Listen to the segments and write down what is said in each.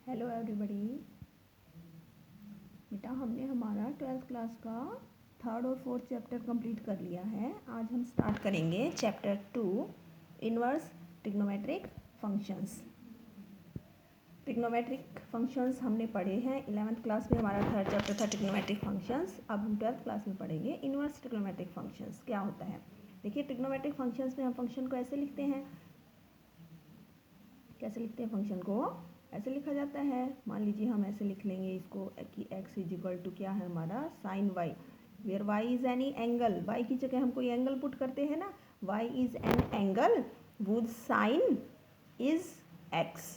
Hello everybody. बेटा हमने हमारा 12th क्लास का थर्ड और फोर्थ चैप्टर कंप्लीट कर लिया है। आज हम स्टार्ट करेंगे chapter 2 inverse trigonometric functions. Trigonometric functions हमने पढ़े हैं 11th क्लास में, हमारा थर्ड चैप्टर था ट्रिग्नोमेट्रिक फंक्शंस। अब हम 12th क्लास में पढ़ेंगे इनवर्स ट्रिग्नोमेट्रिक फंक्शंस क्या होता है। देखिए ट्रिग्नोमेट्रिक फंक्शंस में हम फंक्शन को ऐसे लिखते हैं, कैसे लिखते हैं फंक्शन को, ऐसे लिखा जाता है। मान लीजिए हम ऐसे लिख लेंगे इसको कि x इज इक्वल टू क्या है हमारा sine y, where y is any angle. y की जगह हम कोई एंगल पुट करते हैं ना, y is an angle would sine is x।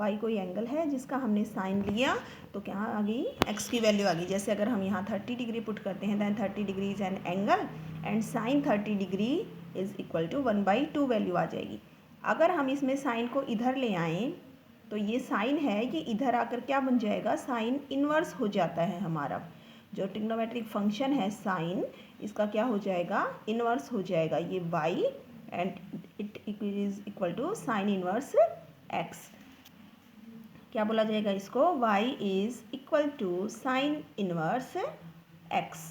y कोई एंगल है जिसका हमने साइन लिया तो क्या आ गई, x की वैल्यू आ गई। जैसे अगर हम यहाँ 30 डिग्री पुट करते हैं then 30 degree is an angle and sine 30 degree is equal to 1/2 value आ जाएगी। अगर हम इसमें साइन को इधर ले आएँ तो ये साइन है, ये इधर आकर क्या बन जाएगा, साइन इन्वर्स हो जाता है। हमारा जो ट्रिग्नोमेट्रिक फंक्शन है साइन, इसका क्या हो जाएगा, इन्वर्स हो जाएगा ये y and it is equal to sine inverse x। क्या बोला जाएगा इसको, y is equal to sine inverse x।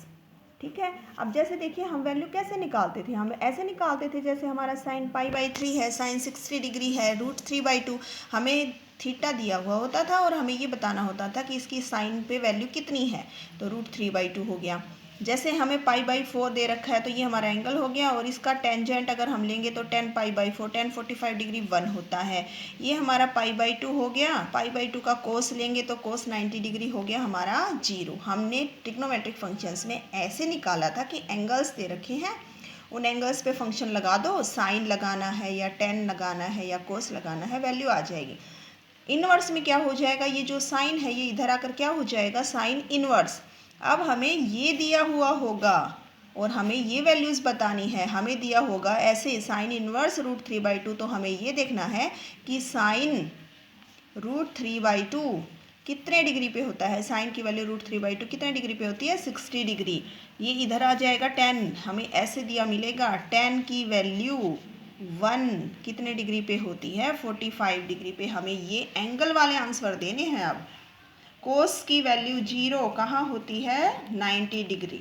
ठीक है। अब जैसे देखिए हम वैल्यू कैसे निकालते थे, हम ऐसे निकालते थे जैसे हमारा साइन π/3 है, साइन 60 डिग्री है, √3/2। हमें थीटा दिया हुआ होता था और हमें ये बताना होता था कि इसकी साइन पे वैल्यू कितनी है, तो √3/2 हो गया। जैसे हमें π/4 दे रखा है तो ये हमारा एंगल हो गया और इसका टेंजेंट अगर हम लेंगे तो 10 π/4 10 45 डिग्री 1 होता है। ये हमारा π/2 हो गया। π/2 का कोस लेंगे तो कोस 90 डिग्री हो गया हमारा 0। हमने ट्रिग्नोमेट्रिक फंक्शंस में ऐसे निकाला था कि एंगल्स दे रखे हैं, उन एंगल्स पे फंक्शन लगा दो, साइन लगाना है या टेन लगाना है या कोस लगाना है, वैल्यू आ जाएगी। इनवर्स में क्या हो जाएगा, ये जो साइन है ये इधर आकर क्या हो जाएगा, साइन इनवर्स। अब हमें ये दिया हुआ होगा और हमें ये वैल्यूज़ बतानी है। हमें दिया होगा ऐसे साइन इनवर्स √3/2, तो हमें ये देखना है कि साइन √3/2 कितने डिग्री पे होता है। साइन की वैल्यू √3/2 कितने डिग्री पे होती है, 60 डिग्री। ये इधर आ जाएगा 10, हमें ऐसे दिया मिलेगा 10 की वैल्यू 1 कितने डिग्री पे होती है, 45 डिग्री पे। हमें ये एंगल वाले आंसर देने हैं। अब कोस की वैल्यू 0 कहाँ होती है, 90 डिग्री।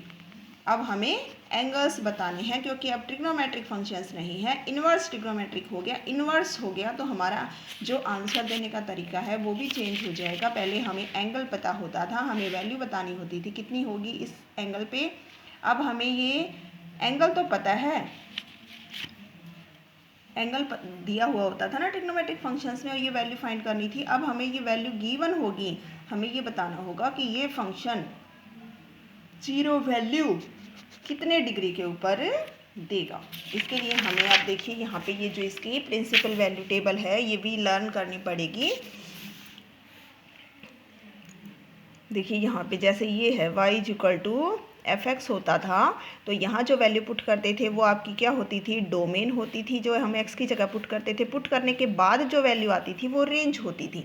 अब हमें एंगल्स बताने हैं क्योंकि अब ट्रिग्नोमेट्रिक फंक्शंस नहीं है, इन्वर्स ट्रिग्नोमेट्रिक हो गया। इन्वर्स हो गया तो हमारा जो आंसर देने का तरीका है वो भी चेंज हो जाएगा। पहले हमें एंगल पता होता था, हमें वैल्यू बतानी होती थी कितनी होगी इस एंगल पे। अब हमें ये एंगल तो पता है, एंगल दिया हुआ होता था ना ट्रिग्नोमेट्रिक फंक्शंस में, और ये वैल्यू फाइंड करनी थी। अब हमें ये वैल्यू गिवन होगी, हमें ये बताना होगा कि ये फंक्शन 0 वैल्यू कितने डिग्री के ऊपर देगा। इसके लिए हमें आप देखिए यहाँ पे ये जो इसकी प्रिंसिपल वैल्यू टेबल है ये भी लर्न करनी पड़ेगी। देखिए यहाँ पे जैसे ये है y इक्वल टू fx होता था, तो यहाँ जो वैल्यू पुट करते थे वो आपकी क्या होती थी, डोमेन होती थी। जो हम x की जगह पुट करते थे, पुट करने के बाद जो वैल्यू आती थी वो रेंज होती थी।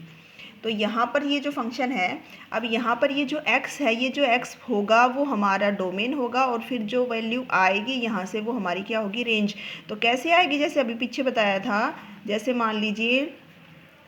तो यहाँ पर ये जो फंक्शन है, अब यहाँ पर ये जो x है, ये जो x होगा वो हमारा डोमेन होगा और फिर जो वैल्यू आएगी यहाँ से वो हमारी क्या होगी, रेंज। तो कैसे आएगी, जैसे अभी पीछे बताया था, जैसे मान लीजिए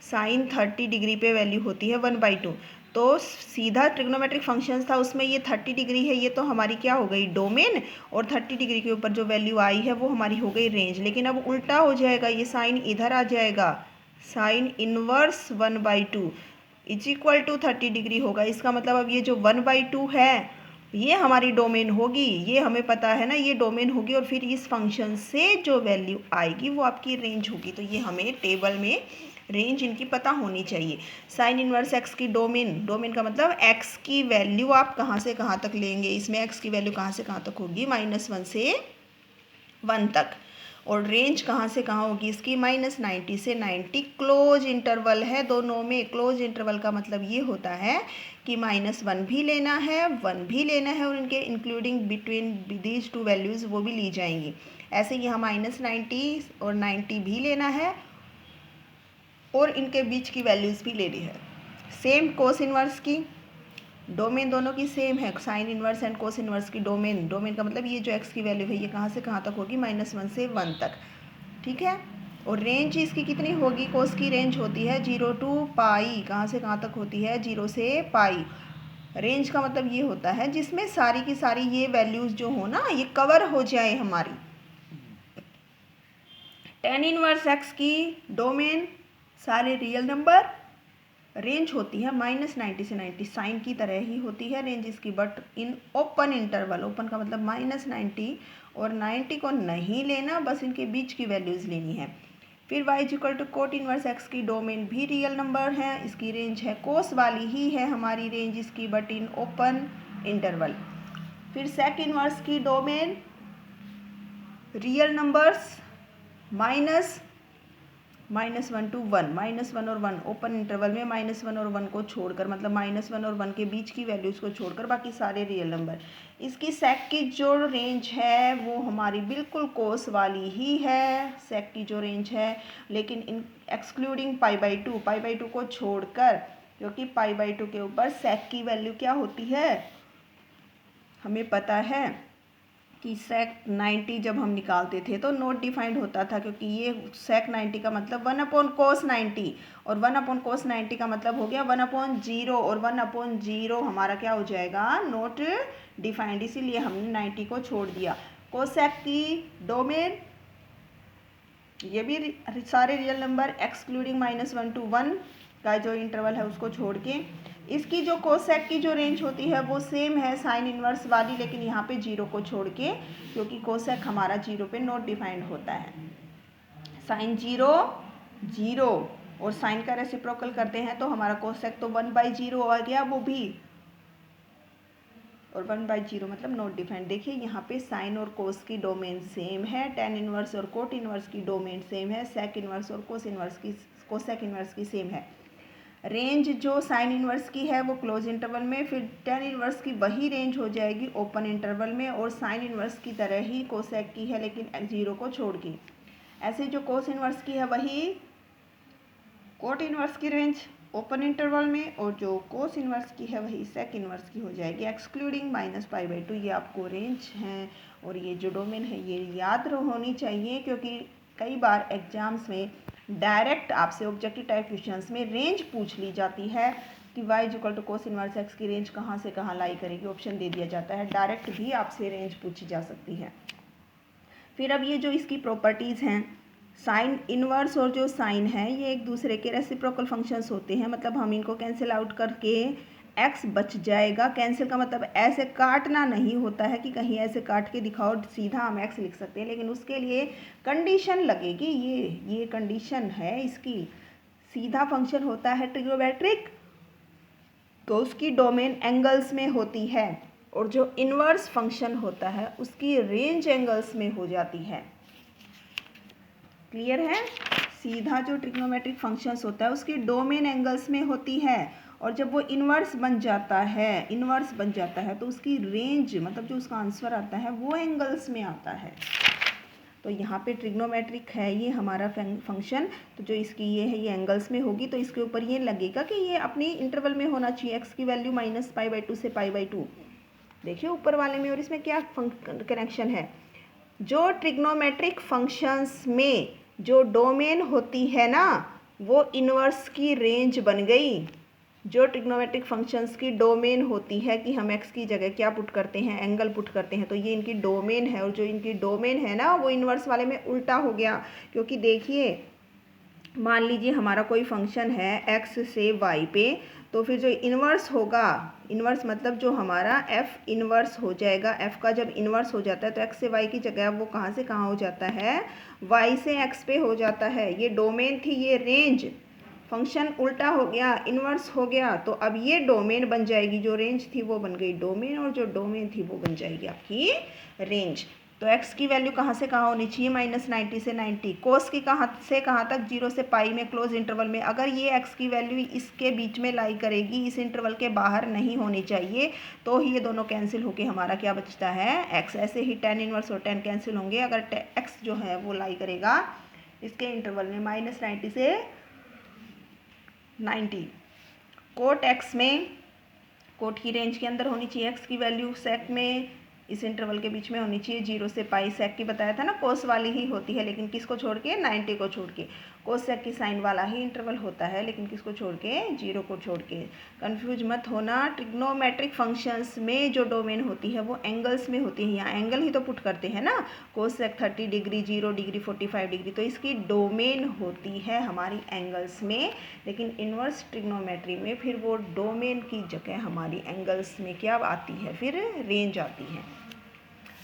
साइन 30 डिग्री पे वैल्यू होती है 1/2, तो सीधा ट्रिग्नोमेट्रिक फंक्शंस था उसमें ये 30 डिग्री है, ये तो हमारी क्या हो गई, डोमेन, और 30 डिग्री के ऊपर जो वैल्यू आई है वो हमारी हो गई रेंज। लेकिन अब उल्टा हो जाएगा, ये साइन इधर आ जाएगा, sine inverse 1/2 is equal to 30 degree होगा। इसका मतलब अब ये जो 1/2 है ये हमारी डोमेन होगी, ये हमें पता है ना, ये डोमेन होगी और फिर इस फंक्शन से जो वैल्यू आएगी वो आपकी रेंज होगी। तो ये हमें टेबल में रेंज इनकी पता होनी चाहिए। साइन इनवर्स एक्स की डोमेन, डोमेन का मतलब एक्स की वैल्यू आप कहाँ से कहाँ तक लेंगे, इसमें एक्स की वैल्यू कहाँ से कहाँ तक होगी, -1 से 1 तक, और रेंज कहाँ से कहाँ होगी इसकी, -90 से 90। क्लोज इंटरवल है दोनों में। क्लोज इंटरवल का मतलब ये होता है कि -1 भी लेना है, 1 भी लेना है, और इनके including between these two values वो भी ली जाएंगी। ऐसे यहाँ -90 और 90 भी लेना है और इनके बीच की वैल्यूज़ भी लेनी है। सेम कोस इनवर्स की डोमेन दोनों की सेम है, sine inverse and cos inverse की डोमेन, डोमेन का मतलब ये जो एक्स की वैल्यू है ये कहाँ से कहाँ तक होगी, -1 से 1 तक। ठीक है। और रेंज इसकी कितनी होगी, कोस की रेंज होती है 0 टू पाई, कहाँ से कहाँ तक होती है, 0 से पाई। रेंज का मतलब ये होता है जिसमें सारी की सारी ये वैल्यूज़ जो हो ना ये कवर हो जाए हमारी। tan इनवर्स x की डोमेन सारे रियल नंबर, रेंज होती है -90 से 90, साइन की तरह ही होती है रेंज इसकी, but in open interval, open का मतलब -90 और 90 को नहीं लेना, बस इनके बीच की वैल्यूज़ लेनी है। फिर y equal to cot inverse x की डोमेन भी रियल नंबर है, इसकी रेंज है कोस वाली ही है हमारी रेंज इसकी, बट इन ओपन इंटरवल। फिर सेक इनवर्स की डोमेन रियल नंबर्स -1 टू 1, -1 और 1 ओपन इंटरवल में, -1 और 1 को छोड़कर, मतलब -1 और 1 के बीच की वैल्यूज़ को छोड़कर बाकी सारे रियल नंबर। इसकी सेक की जो रेंज है वो हमारी बिल्कुल कोस वाली ही है, सेक की जो रेंज है, लेकिन इन एक्सक्लूडिंग पाई बाई टू को छोड़कर, क्योंकि पाई/2 के ऊपर सेक की वैल्यू क्या होती है, हमें पता है कि सेक 90 जब हम निकालते थे तो नॉट डिफाइंड होता था, क्योंकि ये सेक 90 का मतलब 1/cos 90, और 1/cos 90 का मतलब हो गया 1/0, और 1/0 हमारा क्या हो जाएगा, नॉट डिफाइंड, इसीलिए हमने 90 को छोड़ दिया। कोसेक की डोमेन, ये भी सारे रियल नंबर एक्सक्लूडिंग -1 टू 1 का जो इंटरवल है उसको छोड़ के। इसकी जो कोसेक की जो रेंज होती है वो सेम है साइन इनवर्स वाली, लेकिन यहाँ पे 0 को छोड़ के, क्योंकि कोसेक हमारा 0 पे नॉट डिफाइंड होता है। साइन 0 0 और साइन का रेसिप्रोकल करते हैं तो हमारा कोसेक तो 1/0 आ गया वो भी, और 1/0 मतलब नॉट डिफाइंड। देखिए यहाँ पे साइन और कोस की डोमेन सेम है, tan इनवर्स और कोट इनवर्स की डोमेन सेम है, सेक इनवर्स और कोसेक इनवर्स की सेम है। रेंज जो साइन इनवर्स की है वो क्लोज इंटरवल में, फिर tan इनवर्स की वही रेंज हो जाएगी ओपन इंटरवल में, और साइन इनवर्स की तरह ही कोसेक की है लेकिन 0 को छोड़ के। ऐसे जो कोस इनवर्स की है वही कोट इनवर्स की रेंज ओपन इंटरवल में, और जो कोस इनवर्स की है वही सेक इनवर्स की हो जाएगी एक्सक्लूडिंग -पाई/2। ये आपको रेंज है और ये जो डोमेन है ये याद होनी चाहिए, क्योंकि कई बार एग्जाम्स में डायरेक्ट आपसे ऑब्जेक्टिव टाइप क्वेश्चंस में रेंज पूछ ली जाती है कि y equal to cos inverse x की रेंज कहाँ से कहाँ लाई करेगी, ऑप्शन दे दिया जाता है, डायरेक्ट भी आपसे रेंज पूछी जा सकती है। फिर अब ये जो इसकी प्रॉपर्टीज़ हैं, साइन इनवर्स और जो साइन है ये एक दूसरे के रेसिप्रोकल फंक्शंस होते हैं, मतलब हम इनको कैंसिल आउट करके x बच जाएगा। कैंसिल का मतलब ऐसे काटना नहीं होता है कि कहीं ऐसे काट के दिखाओ सीधा हम x लिख सकते हैं, लेकिन उसके लिए कंडीशन लगेगी, ये कंडीशन है इसकी। सीधा फंक्शन होता है ट्रिग्नोमेट्रिक, तो उसकी डोमेन एंगल्स में होती है, और जो इनवर्स फंक्शन होता है उसकी रेंज एंगल्स में हो जाती है। क्लियर है? सीधा जो ट्रिग्नोमेट्रिक फंक्शंस होता है उसकी डोमेन एंगल्स में होती है, और जब वो इनवर्स बन जाता है तो उसकी रेंज, मतलब जो उसका आंसर आता है वो एंगल्स में आता है। तो यहाँ पे ट्रिग्नोमेट्रिक है ये हमारा फंक्शन, तो जो इसकी ये है ये एंगल्स में होगी, तो इसके ऊपर ये लगेगा कि ये अपनी इंटरवल में होना चाहिए, x की वैल्यू -पाई/2 से पाई/2। देखिए ऊपर वाले में और इसमें क्या कनेक्शन है, जो ट्रिग्नोमेट्रिक फंक्शंस में जो डोमेन होती है ना वो इनवर्स की रेंज बन गई। जो ट्रिग्नोमेट्रिक फंक्शंस की डोमेन होती है कि हम x की जगह क्या पुट करते हैं, एंगल पुट करते हैं, तो ये इनकी डोमेन है, और जो इनकी डोमेन है ना वो इनवर्स वाले में उल्टा हो गया। क्योंकि देखिए मान लीजिए हमारा कोई फंक्शन है x से y पे, तो फिर जो इन्वर्स होगा, इन्वर्स मतलब जो हमारा f इन्वर्स हो जाएगा, f का जब इन्वर्स हो जाता है तो x से y की जगह वो कहाँ से कहाँ हो जाता है, y से x पे हो जाता है। ये डोमेन थी, ये रेंज, फंक्शन उल्टा हो गया, इन्वर्स हो गया, तो अब ये डोमेन बन जाएगी, जो रेंज थी वो बन गई डोमेन, और जो डोमेन थी वो बन जाएगी आपकी रेंज। तो x की वैल्यू कहाँ से कहाँ होनी चाहिए, -90 से 90, कोस की कहाँ से कहाँ तक, 0 से पाई में क्लोज इंटरवल में। अगर ये x की वैल्यू इसके बीच में लाई करेगी, इस इंटरवल के बाहर नहीं होनी चाहिए, तो ही ये दोनों कैंसिल होके हमारा क्या बचता है, x। ऐसे ही tan इनवर्स और tan कैंसिल होंगे अगर x जो है वो लाई करेगा इसके इंटरवल में -90 से 90। कोट x में, कोट की रेंज के अंदर होनी चाहिए x की वैल्यू, सेक में इस इंटरवल के बीच में होनी चाहिए 0 से पाई। सेक की बताया था ना कोस वाली ही होती है, लेकिन किसको छोड़ के, 90 को छोड़ के। कोस सेक की साइन वाला ही इंटरवल होता है, लेकिन किसको छोड़ के, 0 को छोड़ के। कंफ्यूज मत होना, ट्रिग्नोमेट्रिक फंक्शंस में जो डोमेन होती है वो एंगल्स में होती है। यहाँ एंगल ही तो पुट करते हैं ना, कोस सेक 30 डिग्री, 0 डिग्री, 45 डिग्री, तो इसकी डोमेन होती है हमारी एंगल्स में। लेकिन इन्वर्स ट्रिग्नोमेट्री में फिर वो डोमेन की जगह हमारी एंगल्स में क्या आती है, फिर रेंज आती है।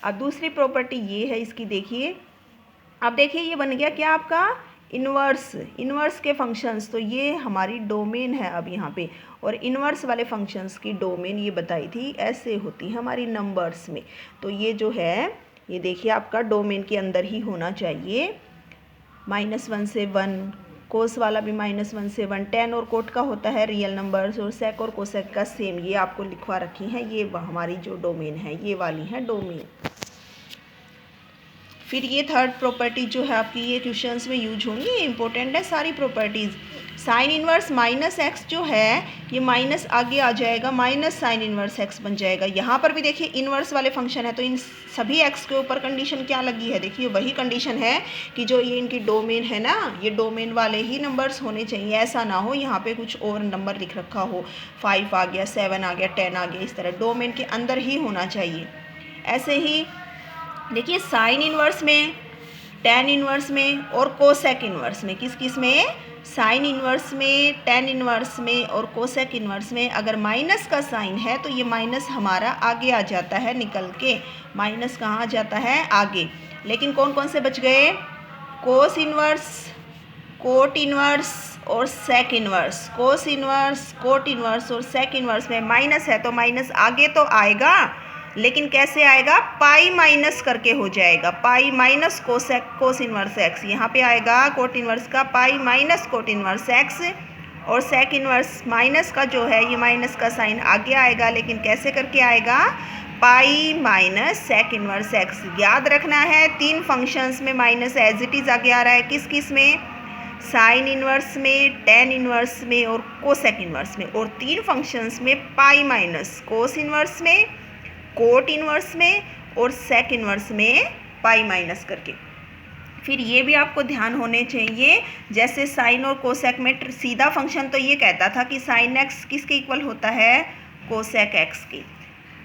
अब दूसरी प्रॉपर्टी ये है इसकी, देखिए। अब देखिए ये बन गया क्या आपका, इन्वर्स के फंक्शंस, तो ये हमारी डोमेन है अब यहाँ पे। और इन्वर्स वाले फंक्शंस की डोमेन ये बताई थी ऐसे होती है हमारी नंबर्स में। तो ये जो है, ये देखिए आपका डोमेन के अंदर ही होना चाहिए। -1 से 1, कोस वाला भी -1 से 1, tan और कोट का होता है रियल नंबर्स, और सेक और कोसेक का सेम। ये आपको लिखवा रखी हैं, ये हमारी जो डोमेन है ये वाली है डोमेन। फिर ये थर्ड प्रॉपर्टी जो है आपकी, ये क्वेश्चंस में यूज होंगी, इंपॉर्टेंट है सारी प्रॉपर्टीज़। साइन इनवर्स -x जो है, ये माइनस आगे आ जाएगा, माइनस साइन इनवर्स x बन जाएगा। यहाँ पर भी देखिए इनवर्स वाले फंक्शन है, तो इन सभी x के ऊपर कंडीशन क्या लगी है, देखिए वही कंडीशन है कि जो ये इनकी डोमेन है ना, ये डोमेन वाले ही नंबर्स होने चाहिए। ऐसा ना हो यहाँ पे कुछ और नंबर लिख रखा हो, 5 आ गया, 7 आ गया, 10 आ गया, इस तरह डोमेन के अंदर ही होना चाहिए। ऐसे ही देखिए साइन इनवर्स में, टेन इनवर्स में और कोसेक इनवर्स में, किस में, साइन इनवर्स में, टेन इनवर्स में और कोसेक इनवर्स में अगर माइनस का साइन है तो ये माइनस हमारा आगे आ जाता है निकल के। माइनस कहाँ आ जाता है, आगे। लेकिन कौन कौन से बच गए, कोस इनवर्स, कोट इनवर्स और sec inverse. Cos inverse, cot inverse और सेक इनवर्स में माइनस है तो माइनस आगे तो आएगा, लेकिन कैसे आएगा, पाई माइनस करके हो जाएगा, pi minus cos inverse x. यहाँ पे आएगा कोट इनवर्स का pi minus cot inverse x, और सेक इनवर्स माइनस का जो है, ये माइनस का साइन आगे आएगा, लेकिन कैसे करके आएगा, pi minus sec inverse x. याद रखना है 3 फंक्शंस में माइनस एज इट इज़ आगे आ रहा है, किस में, साइन इनवर्स में, टेन इनवर्स में और कोसेक इनवर्स में। और 3 फंक्शंस में पाई माइनस, कोस इनवर्स में, कोट इनवर्स में और सेक इनवर्स में पाई माइनस करके। फिर ये भी आपको ध्यान होने चाहिए, जैसे साइन और कोसेक में सीधा फंक्शन तो ये कहता था कि साइन एक्स किसके इक्वल होता है, कोसेक एक्स के।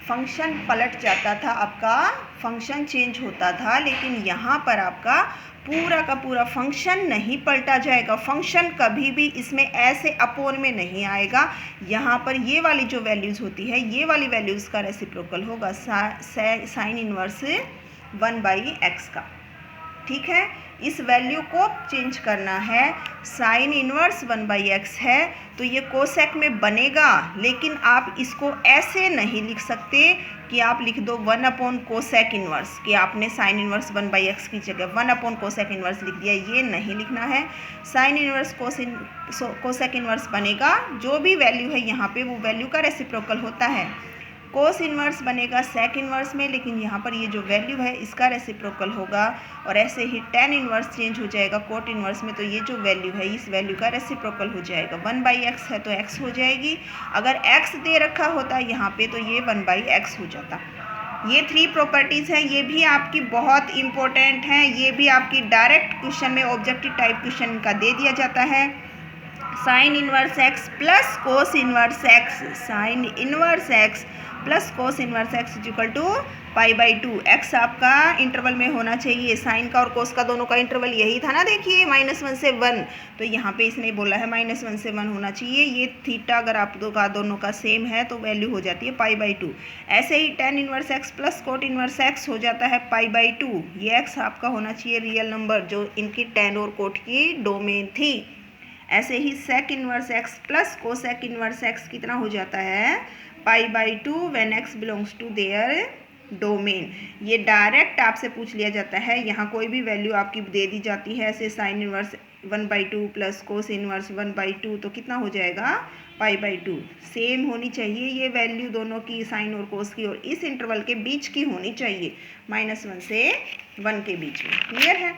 फंक्शन पलट जाता था आपका, फंक्शन चेंज होता था, लेकिन यहाँ पर आपका पूरा का पूरा फंक्शन नहीं पलटा जाएगा। फंक्शन कभी भी इसमें ऐसे अपोन में नहीं आएगा। यहाँ पर ये वाली जो वैल्यूज़ होती है, ये वाली वैल्यूज़ का रेसिप्रोकल होगा साइन इनवर्स 1/x का। ठीक है, इस वैल्यू को चेंज करना है। साइन इनवर्स 1/x है तो ये कोसेक में बनेगा, लेकिन आप इसको ऐसे नहीं लिख सकते कि आप लिख दो 1 कोसेक इनवर्स, कि आपने साइन इनवर्स 1/x की जगह 1 कोसेक इनवर्स लिख दिया, ये नहीं लिखना है। साइन इनवर्स कोसेक इनवर्स बनेगा, जो भी वैल्यू है यहाँ पे वो वैल्यू का रेसिप्रोकल होता है। कोस इनवर्स बनेगा सेक इनवर्स में, लेकिन यहाँ पर ये जो वैल्यू है इसका रेसिप्रोकल होगा। और ऐसे ही टेन इनवर्स चेंज हो जाएगा कोट इनवर्स में, तो ये जो वैल्यू है इस वैल्यू का रेसिप्रोकल हो जाएगा। 1/x है तो x हो जाएगी, अगर x दे रखा होता है यहाँ पे तो ये 1/x हो जाता। ये 3 प्रॉपर्टीज़ हैं, ये भी आपकी बहुत इंपॉर्टेंट हैं। ये भी आपकी डायरेक्ट क्वेश्चन में ऑब्जेक्टिव टाइप क्वेश्चन का दे दिया जाता है। Sine inverse x plus cos inverse x, sine inverse x plus cos inverse x equal to π/2। x आपका इंटरवल में होना चाहिए, साइन का और कोस का दोनों का इंटरवल यही था ना, देखिए -1 से 1, तो यहाँ पे इसने बोला है -1 से 1 होना चाहिए। ये थीटा अगर आप दोनों का सेम है तो वैल्यू हो जाती है π/2। ऐसे ही tan inverse x plus cot inverse x हो जाता है π/2। ये x आपका होना चाहिए रियल नंबर जो इनकी टेन और कोट की डोमेन थी। ऐसे ही sec inverse x plus cosec inverse x कितना हो जाता है, π/2 when x belongs to their domain. ये डायरेक्ट आपसे पूछ लिया जाता है, यहाँ कोई भी वैल्यू आपकी दे दी जाती है, ऐसे sign inverse 1/2 plus cos inverse 1/2 तो कितना हो जाएगा, π/2। सेम होनी चाहिए ये वैल्यू दोनों की, साइन और कोस की, और इस इंटरवल के बीच की होनी चाहिए, -1 से 1 के बीच में। क्लियर है।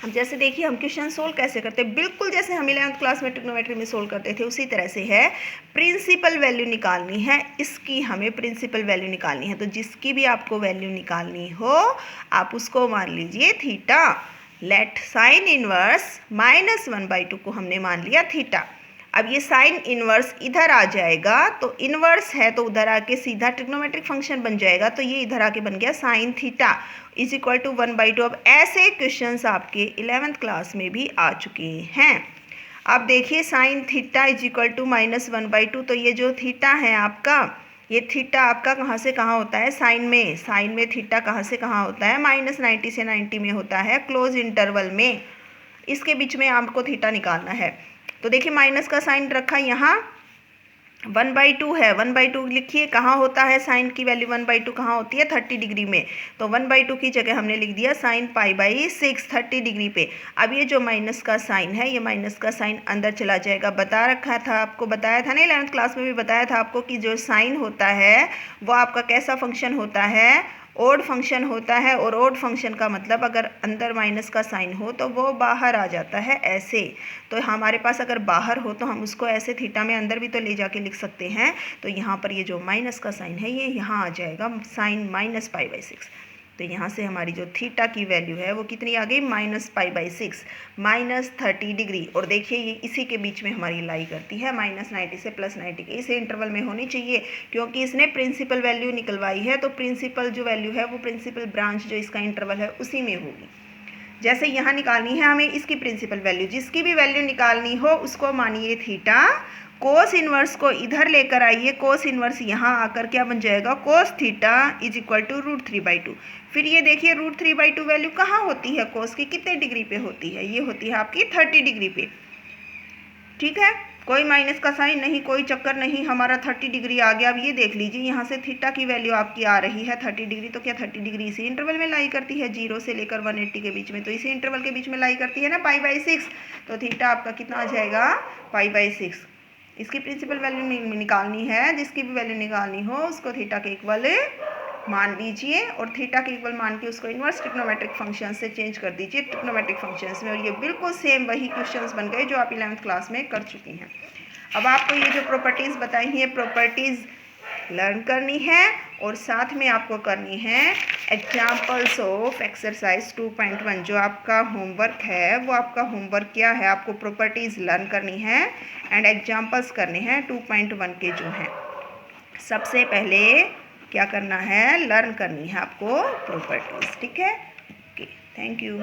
अब जैसे देखिए हम क्वेश्चन सोल्व कैसे करते हैं, बिल्कुल जैसे हम 11th क्लास में ट्रिग्नोमेट्री में सोल्व करते थे उसी तरह से है। प्रिंसिपल वैल्यू निकालनी है, इसकी हमें प्रिंसिपल वैल्यू निकालनी है। तो जिसकी भी आपको वैल्यू निकालनी हो आप उसको मान लीजिए थीटा। लेट साइन इनवर्स -1/2 को हमने मान लिया थीटा। अब ये साइन इनवर्स इधर आ जाएगा, तो इनवर्स है तो उधर आके सीधा ट्रिग्नोमेट्रिक फंक्शन बन जाएगा। तो ये इधर आके बन गया sine theta is equal to 1/2। अब ऐसे क्वेश्चंस आपके 11th क्लास में भी आ चुके हैं। अब देखिए sine theta is equal to -1/2। तो ये जो थीटा है आपका, ये थीटा आपका कहाँ से कहाँ होता है, साइन में थीटा कहाँ से कहाँ होता है, -90 से 90 में होता है, क्लोज इंटरवल में। इसके बीच में आपको थीटा निकालना है। तो देखिए माइनस का साइन रखा यहाँ, 1/2 है, 1/2 लिखिए। कहाँ होता है साइन की वैल्यू 1/2 कहाँ होती है, 30 डिग्री में। तो 1/2 की जगह हमने लिख दिया साइन π/6 30 डिग्री पे। अब ये जो माइनस का साइन है, ये माइनस का साइन अंदर चला जाएगा। बता रखा था आपको, बताया था ना 11th क्लास में भी बताया था आपको कि जो साइन होता है वो आपका कैसा फंक्शन होता है, ओड फंक्शन होता है। और ओड फंक्शन का मतलब अगर अंदर माइनस का साइन हो तो वो बाहर आ जाता है ऐसे। तो हमारे पास अगर बाहर हो तो हम उसको ऐसे थीटा में अंदर भी तो ले जाके लिख सकते हैं। तो यहाँ पर ये जो माइनस का साइन है ये यहाँ आ जाएगा साइन -π/6। तो यहाँ से हमारी जो थीटा की वैल्यू है वो कितनी आ गई, -π/6 -30 डिग्री। और देखिए ये इसी के बीच में हमारी लाई करती है, -90 से +90 के इस इंटरवल में होनी चाहिए, क्योंकि इसने प्रिंसिपल वैल्यू निकलवाई है। तो प्रिंसिपल जो वैल्यू है वो प्रिंसिपल ब्रांच जो इसका इंटरवल है उसी में होगी। जैसे यहाँ निकालनी है हमें इसकी प्रिंसिपल वैल्यू, जिसकी भी वैल्यू निकालनी हो उसको मानिए थीटा। कोस इनवर्स को इधर लेकर आइए, कोस इनवर्स यहाँ आकर क्या बन जाएगा, cos theta is equal to √3/2। फिर ये देखिए √3/2 वैल्यू कहाँ होती है, कोस की कितने डिग्री पे होती है, ये होती है आपकी 30 डिग्री पे। ठीक है, कोई माइनस का साइन नहीं, कोई चक्कर नहीं, हमारा 30 डिग्री आ गया। अब ये देख लीजिए यहाँ से थीटा की वैल्यू आपकी आ रही है 30 डिग्री। तो क्या 30 डिग्री इसी इंटरवल में लाई करती है, 0 से लेकर 180 के बीच में। तो इसी इंटरवल के बीच में लाई करती है ना, π/6। तो थीटा आपका कितना आ जाएगा, π/6। इसकी प्रिंसिपल वैल्यू निकालनी है, जिसकी भी वैल्यू निकालनी हो उसको थीटा के इक्वल मान लीजिए। और थीटा के इक्वल मान के उसको इनवर्स ट्रिग्नोमेट्रिक फंक्शन से चेंज कर दीजिए ट्रिग्नोमेट्रिक फंक्शंस में। और ये बिल्कुल सेम वही क्वेश्चंस बन गए जो आप 11th क्लास में कर चुकी हैं। अब आपको ये जो प्रॉपर्टीज़ बताई हैं, प्रॉपर्टीज़ लर्न करनी है और साथ में आपको करनी है एग्जाम्पल्स ऑफ एक्सरसाइज 2.1। जो आपका होमवर्क है वो आपका होमवर्क क्या है, आपको प्रॉपर्टीज़ लर्न करनी है एंड एग्जाम्पल्स करने हैं 2.1 के जो हैं। सबसे पहले क्या करना है, लर्न करनी है आपको प्रॉपर्टीज़। ठीक है, ओके, थैंक यू।